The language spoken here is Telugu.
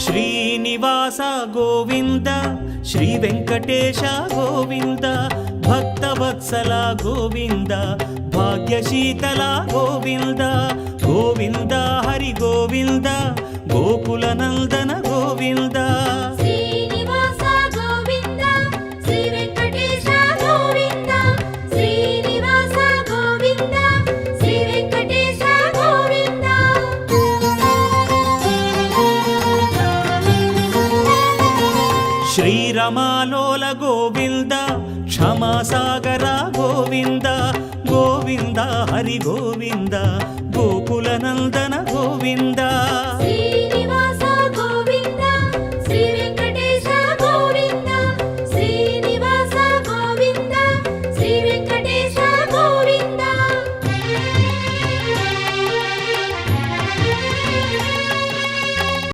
శ్రీనివాస గోవింద శ్రీ వెంకటేశ గోవింద భక్తవత్సల గోవింద భాగ్యశీతల గోవింద గోవింద హరి గోవింద గోకుల నందన గోవింద శ్రీనివాస గోవింద శ్రీ వెంకటేశ గోవింద శ్రీనివాస గోవింద శ్రీ వెంకటేశ గోవింద శ్రీరమాలోల గోవింద క్షమాసాగర గోవింద గోవింద హరి గోవింద గోకుల నందన గోవింద